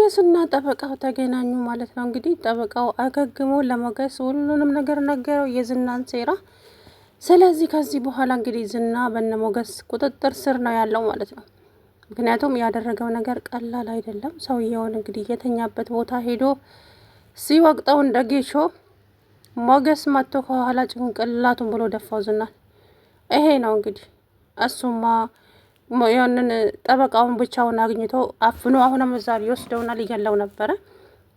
ሞገስና ጠበቃው ተገናኙ ማለት ነው። እንግዲህ ጠበቃው አገግሞ ለሞገስ ሁሉንም ነገር ነገረው፣ የዝናን ሴራ። ስለዚህ ከዚህ በኋላ እንግዲህ ዝና በነ ሞገስ ቁጥጥር ስር ነው ያለው ማለት ነው። ምክንያቱም ያደረገው ነገር ቀላል አይደለም። ሰውየውን እንግዲህ የተኛበት ቦታ ሄዶ ሲወቅጠው እንደ ጌሾ ሞገስ መጥቶ ከኋላ ጭንቅላቱን ብሎ ደፋው ዝናን። ይሄ ነው እንግዲህ እሱማ ያንን ጠበቃውን ብቻውን አግኝቶ አፍኖ አሁንም እዛ ሊወስደውና ሊገለው ነበረ።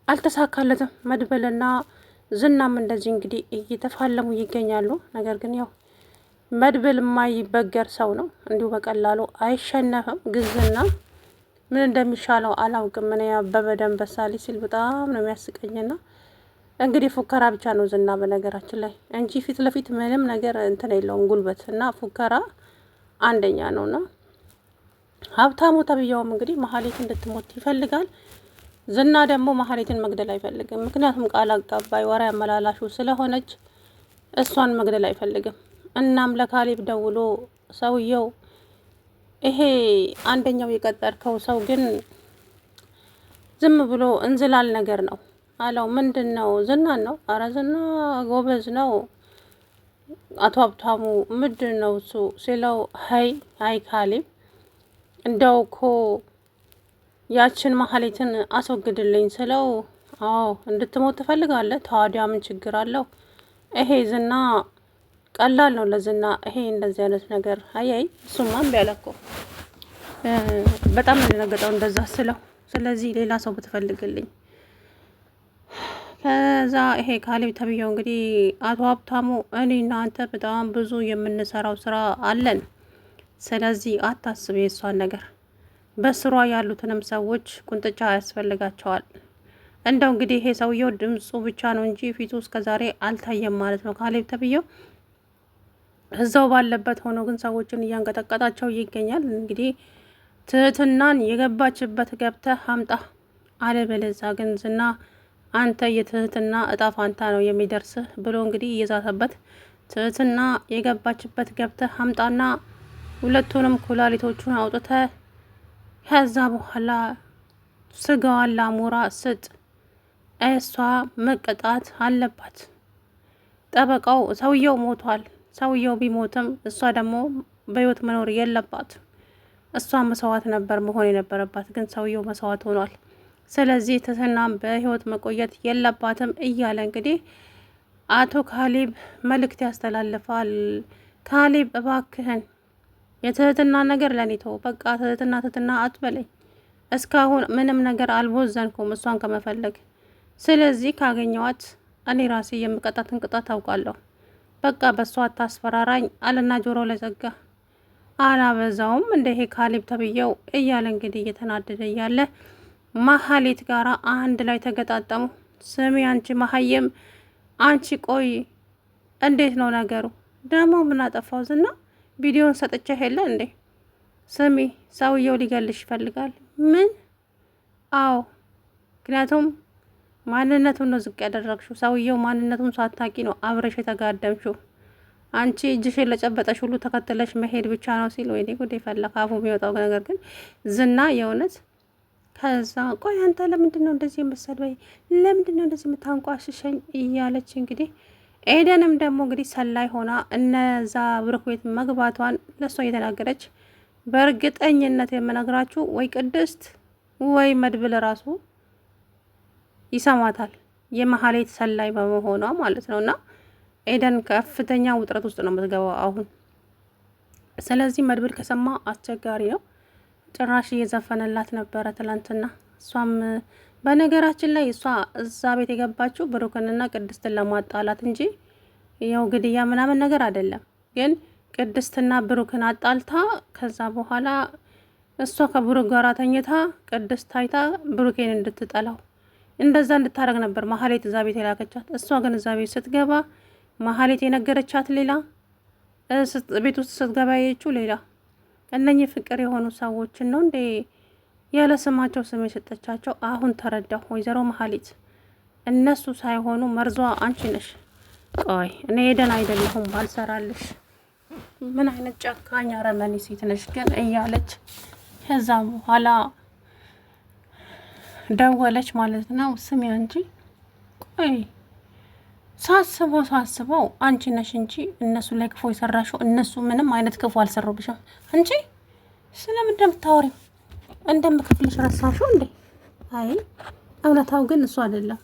አልተሳካለትም። መድበልና ዝናም እንደዚህ እንግዲህ እየተፋለሙ ይገኛሉ። ነገር ግን ያው መድብል የማይበገር ሰው ነው፣ እንዲሁ በቀላሉ አይሸነፍም። ግዝና ምን እንደሚሻለው አላውቅም። ምን ያበበ ደንበሳ ሲል በጣም ነው የሚያስቀኝና እንግዲህ ፉከራ ብቻ ነው ዝና በነገራችን ላይ እንጂ ፊት ለፊት ምንም ነገር እንትን የለውም። ጉልበት እና ፉከራ አንደኛ ነውና ሀብታሙ ተብያውም እንግዲህ መሀሌት እንድትሞት ይፈልጋል። ዝና ደግሞ መሀሌትን መግደል አይፈልግም። ምክንያቱም ቃል አጋባይ ወሬ አመላላሹ ስለሆነች እሷን መግደል አይፈልግም። እናም ለካሌብ ደውሎ ሰውየው ይሄ አንደኛው የቀጠርከው ሰው ግን ዝም ብሎ እንዝላል ነገር ነው አለው። ምንድን ነው? ዝናን ነው። አረ ዝና ጎበዝ ነው አቶ ሀብታሙ ምንድን ነው እሱ ሲለው፣ ሀይ ካሌብ እንደው እኮ ያችን መሀሌትን አስወግድልኝ ስለው፣ አዎ እንድትሞት ትፈልጋለህ? ታዲያ ምን ችግር አለው? ይሄ ዝና ቀላል ነው ለዝና ይሄ እንደዚህ አይነት ነገር። አያይ እሱማ እምቢ አለ እኮ በጣም ነው የደነገጠው እንደዛ ስለው። ስለዚህ ሌላ ሰው ብትፈልግልኝ። ከዛ ይሄ ካሌብ ተብዬው እንግዲህ አቶ ሀብታሙ እኔና አንተ በጣም ብዙ የምንሰራው ስራ አለን። ስለዚህ አታስብ የእሷን ነገር። በስሯ ያሉትንም ሰዎች ቁንጥጫ ያስፈልጋቸዋል። እንደው እንግዲህ ይሄ ሰውየው ድምፁ ብቻ ነው እንጂ ፊቱ እስከዛሬ አልታየም ማለት ነው። ካሌብ ተብዬው እዛው ባለበት ሆኖ ግን ሰዎችን እያንቀጠቀጣቸው ይገኛል። እንግዲህ ትህትናን የገባችበት ገብተህ አምጣ፣ አለበለዚያ ግን ዝና አንተ የትህትና እጣ ፋንታ ነው የሚደርስህ ብሎ እንግዲህ እየዛተበት፣ ትህትና የገባችበት ገብተህ አምጣና ሁለቱንም ኩላሊቶቹን አውጥተህ ከዛ በኋላ ስጋዋን ላሞራ ስጥ፣ እሷ መቀጣት አለባት። ጠበቃው ሰውየው ሞቷል። ሰውየው ቢሞትም እሷ ደግሞ በህይወት መኖር የለባት። እሷ መስዋዕት ነበር መሆን የነበረባት፣ ግን ሰውየው መስዋዕት ሆኗል። ስለዚህ ትህትናም በህይወት መቆየት የለባትም እያለ እንግዲህ አቶ ካሌብ መልእክት ያስተላልፋል። ካሌብ እባክህን የትህትና ነገር ለኔ ተው፣ በቃ ትህትና አትበለኝ። እስካሁን ምንም ነገር አልቦዘንኩም እሷን ከመፈለግ። ስለዚህ ካገኘዋት እኔ ራሴ የምቀጣትን ቅጣት አውቃለሁ። በቃ በእሷ አታስፈራራኝ አለና ጆሮ ላይ ዘጋ። አላበዛውም እንደ ይሄ ካሌብ ተብዬው እያለ እንግዲህ እየተናደደ እያለ መሀሌት ጋራ አንድ ላይ ተገጣጠሙ። ስሚ አንቺ መሀየም፣ አንቺ ቆይ እንዴት ነው ነገሩ? ደግሞ ምን አጠፋው? ዝና ቪዲዮን ሰጥቼ ሄለ እንዴ? ስሚ ሰውየው ሊገልሽ ይፈልጋል። ምን? አዎ፣ ምክንያቱም ማንነቱን ነው ዝቅ ያደረግሽው። ሰውየው ማንነቱን ሳታቂ ነው አብረሽ የተጋደምሽው። አንቺ እጅሽን ለጨበጠሽ ሁሉ ተከትለሽ መሄድ ብቻ ነው ሲል፣ ወይኔ ጉዴ ፈላ። ካፉ የሚወጣው ነገር ግን ዝና የእውነት ከዛ ቆይ አንተ ለምንድን ነው እንደዚህ የምትሰድበኝ? ለምንድን ነው እንደዚህ የምታንቋሽሸኝ? እያለች እንግዲህ ኤደንም ደግሞ እንግዲህ ሰላይ ሆና እነዛ ብሩክ ቤት መግባቷን ለሷ እየተናገረች፣ በእርግጠኝነት የምነግራችሁ ወይ ቅድስት ወይ መድብል ራሱ ይሰማታል፣ የመሀሌት ሰላይ በመሆኗ ማለት ነው። እና ኤደን ከፍተኛ ውጥረት ውስጥ ነው የምትገባው አሁን። ስለዚህ መድብል ከሰማ አስቸጋሪ ነው። ጭራሽ እየዘፈነላት ነበረ ትላንትና። እሷም በነገራችን ላይ እሷ እዛ ቤት የገባችው ብሩክንና ቅድስትን ለማጣላት እንጂ ያው ግድያ ምናምን ነገር አይደለም። ግን ቅድስትና ብሩክን አጣልታ ከዛ በኋላ እሷ ከብሩክ ጋር ተኝታ ቅድስት ታይታ ብሩኬን እንድትጠላው እንደዛ እንድታረግ ነበር መሀሌት እዛ ቤት የላከቻት። እሷ ግን እዛ ቤት ስትገባ መሀሌት የነገረቻት ሌላ፣ ቤት ውስጥ ስትገባ ያየችው ሌላ። እነኚህ ፍቅር የሆኑ ሰዎችን ነው እንዴ ያለ ስማቸው ስም የሰጠቻቸው? አሁን ተረዳሁ ወይዘሮ መሀሌት፣ እነሱ ሳይሆኑ መርዟ አንቺ ነሽ። ቆይ እኔ ኤደን አይደለሁም ባልሰራልሽ። ምን አይነት ጨካኝ አረመኔ ሴት ነሽ ግን እያለች ከዛም በኋላ ደወለች ማለት ነው። ስሚ አንቺ ቆይ ሳስበው አንቺ ነሽ እንጂ እነሱ ላይ ክፉ የሰራሽው፣ እነሱ ምንም አይነት ክፉ አልሰሩብሽም። አንቺ ስለምን እንደምታወሪው እንደምከፍልሽ ረሳሽው እንዴ? አይ እውነታው ግን እሱ አይደለም።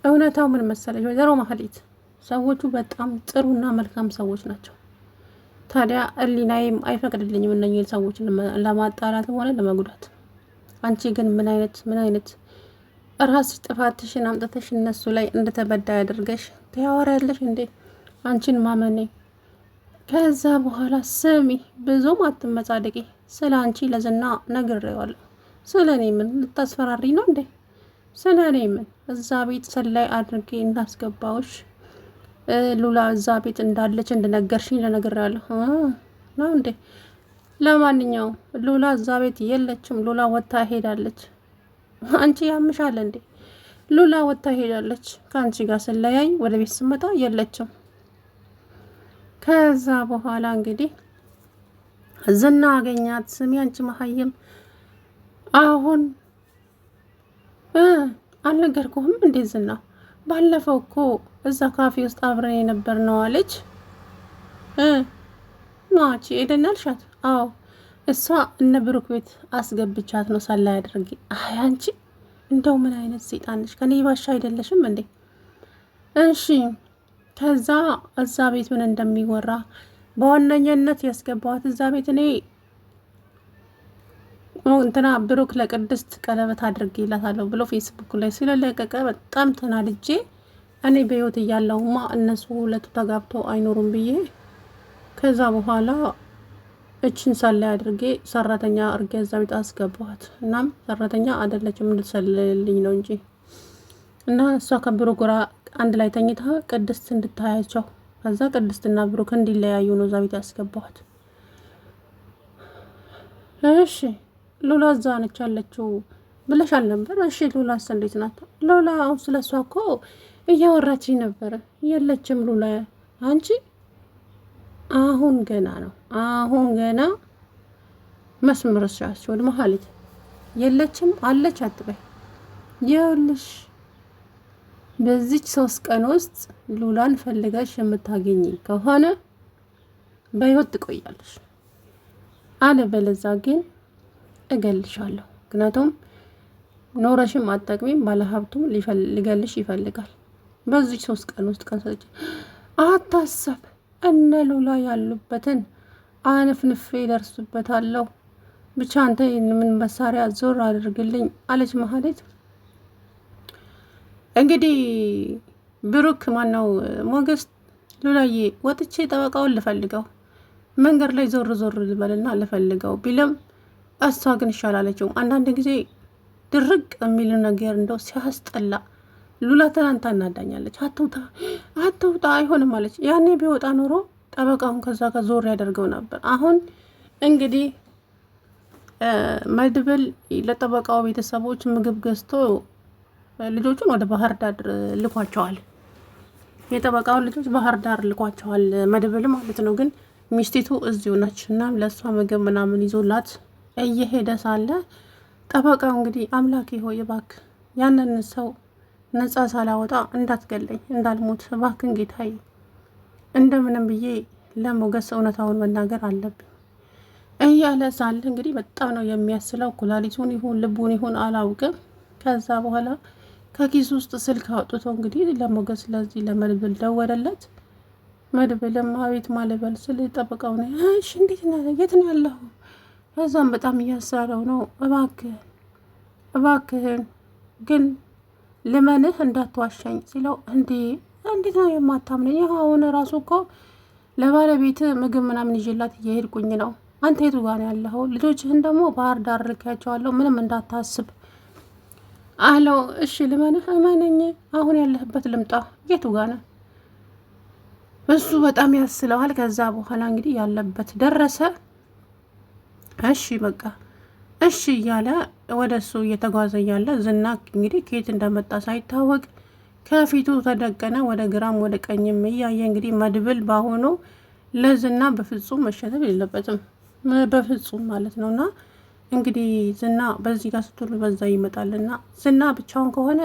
እውነታው ምን መሰለሽ ወይዘሮ ማህሌት፣ ሰዎቹ በጣም ጥሩና መልካም ሰዎች ናቸው። ታዲያ ህሊናዬም አይፈቅድልኝም እነኝህን ሰዎችን ለማጣላትም ሆነ ለመጉዳት። አንቺ ግን ምን አይነት ራስሽ ጥፋትሽን አምጥተሽ እነሱ ላይ እንደተበዳይ አድርገሽ ታወሪያለሽ እንዴ? አንቺን ማመኔ። ከዛ በኋላ ስሚ፣ ብዙም አትመጻደቂ። ስለ አንቺ ለዝና ነግሬዋለሁ። ስለ እኔ ምን ልታስፈራሪ ነው እንዴ? ስለ እኔ ምን እዛ ቤት ሰላይ አድርጌ እንዳስገባውሽ ሉላ እዛ ቤት እንዳለች እንደነገርሽኝ ለነግሬዋለሁ ነው እንዴ? ለማንኛውም ሉላ እዛ ቤት የለችም። ሉላ ወጥታ ሄዳለች። አንቺ ያምሻል እንዴ? ሉላ ወጥታ ሄዳለች። ከአንቺ ጋር ስለያይ ወደ ቤት ስመጣ የለችም። ከዛ በኋላ እንግዲህ ዝና አገኛት። ስሚ አንቺ መሀይም፣ አሁን አልነገርኩህም እንዴ? ዝና ባለፈው እኮ እዛ ካፌ ውስጥ አብረን የነበር ነው አለች። ናቺ ኤደናልሻት? አዎ እሷ እነ ብሩክ ቤት አስገብቻት ነው ሰላይ አድርጌ። አይ አንቺ እንደው ምን አይነት ሰይጣን ነሽ? ከኔ ባሻ አይደለሽም እንዴ? እሺ ከዛ እዛ ቤት ምን እንደሚወራ በዋነኛነት ያስገባዋት እዛ ቤት እኔ እንትና ብሩክ ለቅድስት ቀለበት አድርጌላታለሁ ብሎ ፌስቡክ ላይ ስለለቀቀ በጣም ተናድጄ እኔ በህይወት እያለሁማ እነሱ ሁለቱ ተጋብቶ አይኖሩም ብዬ ከዛ በኋላ እችን ሰላይ አድርጌ ሰራተኛ አድርጌ እዛ ቤት አስገባዋት። እናም ሰራተኛ አይደለችም እንድትሰልልኝ ነው እንጂ እና እሷ ከብሩክ ጋር አንድ ላይ ተኝታ ቅድስት እንድታያቸው ከዛ ቅድስትና ብሩክ እንዲለያዩ ነው እዛ ቤት ያስገባዋት። እሺ ሉላ እዛ ነች ያለችው ብለሻል ነበር። እሺ ሉላስ እንዴት ናት? ሉላ አሁን ስለሷ እኮ እያወራችኝ ነበረ። የለችም ሉላ። አንቺ አሁን ገና ነው መስመርሽ ወደ መሀሊት የለችም አለች አትበይ። ይኸውልሽ በዚች 3 ቀን ውስጥ ሉላን ፈልገሽ የምታገኝ ከሆነ በህይወት ትቆያለሽ፣ አለበለዚያ ግን እገልሻለሁ። ምክንያቱም ኖረሽም አጠቅሚም ባለሀብቱም ሊገልሽ ይፈልጋል። በዚች 3 ቀን ውስጥ ከሰጭ አታሰብ። እነ ሉላ ያሉበትን አነፍንፌ ደርሱበታለሁ። ብቻ አንተ ምን መሳሪያ ዞር አድርግልኝ አለች መሀሌት። እንግዲህ ብሩክ ማነው ሞገስ ሉላዬ ወጥቼ ጠበቃውን ልፈልገው መንገድ ላይ ዞር ልበልና ልፈልገው ቢለም እሷ ግን ይሻላለችው። አንዳንድ ጊዜ ድርቅ የሚል ነገር እንደው ሲያስጠላ። ሉላ ትናንት አናዳኛለች። አትውጣ አይሆንም አለች። ያኔ ቢወጣ ኖሮ ጠበቃውን ከዛ ከዞር ያደርገው ነበር። አሁን እንግዲህ መድብል ለጠበቃው ቤተሰቦች ምግብ ገዝቶ ልጆቹን ወደ ባህር ዳር ልኳቸዋል። የጠበቃውን ልጆች ባህር ዳር ልኳቸዋል መድብል ማለት ነው። ግን ሚስቲቱ እዚሁ ነች እና ለእሷ ምግብ ምናምን ይዞላት እየሄደ ሳለ ጠበቃው እንግዲህ አምላኬ ሆይ እባክህ ያንን ሰው ነጻ ሳላወጣ እንዳትገለኝ እንዳልሞት እባክህን ጌታዬ እንደምንም ብዬ ለሞገስ እውነታውን መናገር አለብኝ እያለ ሳለ እንግዲህ በጣም ነው የሚያስለው። ኩላሊቱን ይሁን ልቡን ይሁን አላውቅም። ከዛ በኋላ ከኪስ ውስጥ ስልክ አውጥቶ እንግዲህ ለሞገስ ለዚህ ለመድብል ደወለለት። መድብልም አቤት ማለበል ስል ጠበቃው ነው እሺ እንዴት ነው የት ነው ያለው? ከዛም በጣም እያሳለው ነው እባክህን ግን ልመንህ እንዳትዋሻኝ ሲለው እንዴት ነው የማታምነኝ? አሁን ራሱ እኮ ለባለቤት ምግብ ምናምን ይዤላት እየሄድኩኝ ነው። አንተ የቱ ጋር ነው ያለኸው? ልጆችህን ደግሞ ባህር ዳር ልካቸዋለሁ ምንም እንዳታስብ አለው። እሺ ልመንህ እመነኝ። አሁን ያለህበት ልምጣ? የቱ ጋር ነው? እሱ በጣም ያስለዋል። ከዛ በኋላ እንግዲህ ያለበት ደረሰ። እሺ በቃ እሺ እያለ ወደ እሱ እየተጓዘ እያለ ዝና እንግዲህ ከየት እንደመጣ ሳይታወቅ ከፊቱ ተደቀነ። ወደ ግራም ወደ ቀኝም እያየ እንግዲህ መድብል በአሁኑ ለዝና በፍጹም መሸነፍ የለበትም በፍጹም ማለት ነው። እና እንግዲህ ዝና በዚህ ጋር ስትሉ በዛ ይመጣልና ዝና ብቻውን ከሆነ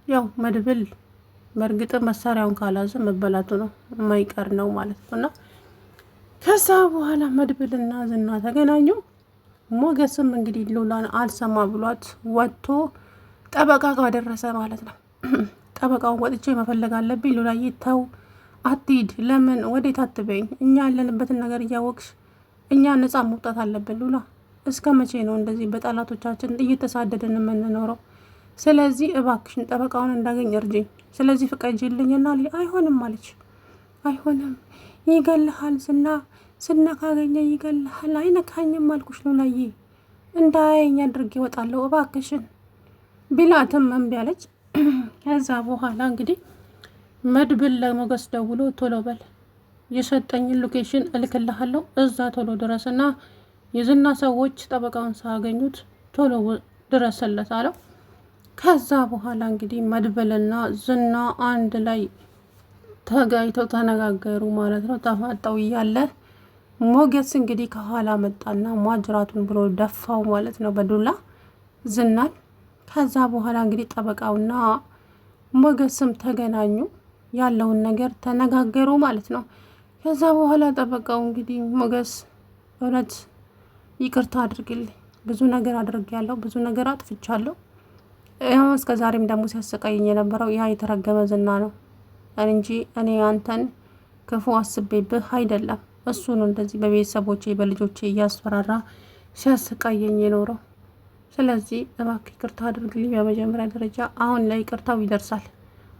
ያው መድብል በእርግጥ መሳሪያውን ካላዘ መበላቱ ነው የማይቀር ነው ማለት ነው። እና ከዛ በኋላ መድብልና ዝና ተገናኙ። ሞገስም እንግዲህ ሉላን አልሰማ ብሏት ወጥቶ ጠበቃ ጋር ደረሰ ማለት ነው። ጠበቃውን ወጥቼ መፈለግ አለብኝ ሉላዬ፣ ተው አትሂድ፣ ለምን ወዴት አትበይኝ፣ እኛ ያለንበትን ነገር እያወቅሽ እኛ ነጻ መውጣት አለብን ሉላ። እስከ መቼ ነው እንደዚህ በጠላቶቻችን እየተሳደድን የምንኖረው? ስለዚህ እባክሽን ጠበቃውን እንዳገኝ እርጅኝ፣ ስለዚህ ፍቀጂልኝና አይሆንም አለች። አይሆንም ይገልሃል፣ ዝና ካገኘ ይገልሃል። አይነካኝም አልኩሽ ሉላዬ፣ እንዳያየኝ አድርጌ እወጣለሁ እባክሽን ቢላትም እምቢ አለች። ከዛ በኋላ እንግዲህ መድብል ለሞገስ ደውሎ ቶሎ በል የሰጠኝን ሎኬሽን እልክልሃለሁ፣ እዛ ቶሎ ድረስና የዝና ሰዎች ጠበቃውን ሳያገኙት ቶሎ ድረስለት አለው። ከዛ በኋላ እንግዲህ መድብልና ዝና አንድ ላይ ተጋይተው ተነጋገሩ ማለት ነው። ተፋጠው እያለ ሞገስ እንግዲህ ከኋላ መጣና ማጅራቱን ብሎ ደፋው ማለት ነው በዱላ ዝናን። ከዛ በኋላ እንግዲህ ጠበቃውና ሞገስም ተገናኙ፣ ያለውን ነገር ተነጋገሩ ማለት ነው። ከዛ በኋላ ጠበቃው እንግዲህ ሞገስ እውነት ይቅርታ አድርግልኝ፣ ብዙ ነገር አድርጌያለሁ፣ ብዙ ነገር አጥፍቻለሁ። ያው እስከ ዛሬም ደግሞ ሲያሰቃየኝ የነበረው ያ የተረገመ ዝና ነው እንጂ እኔ አንተን ክፉ አስቤብህ አይደለም። እሱ ነው እንደዚህ በቤተሰቦቼ በልጆቼ እያስፈራራ ሲያሰቃየኝ የኖረው። ስለዚህ እባክህ ይቅርታ አድርግልኝ በመጀመሪያ ደረጃ። አሁን ላይ ይቅርታው ይደርሳል።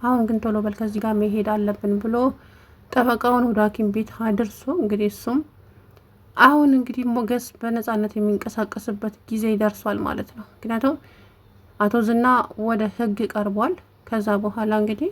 አሁን ግን ቶሎ በል ከዚህ ጋር መሄድ አለብን ብሎ ጠበቃውን ወደ ሐኪም ቤት አድርሶ እንግዲህ እሱም አሁን እንግዲህ ሞገስ በነፃነት የሚንቀሳቀስበት ጊዜ ይደርሷል ማለት ነው። ምክንያቱም አቶ ዝና ወደ ሕግ ቀርቧል። ከዛ በኋላ እንግዲህ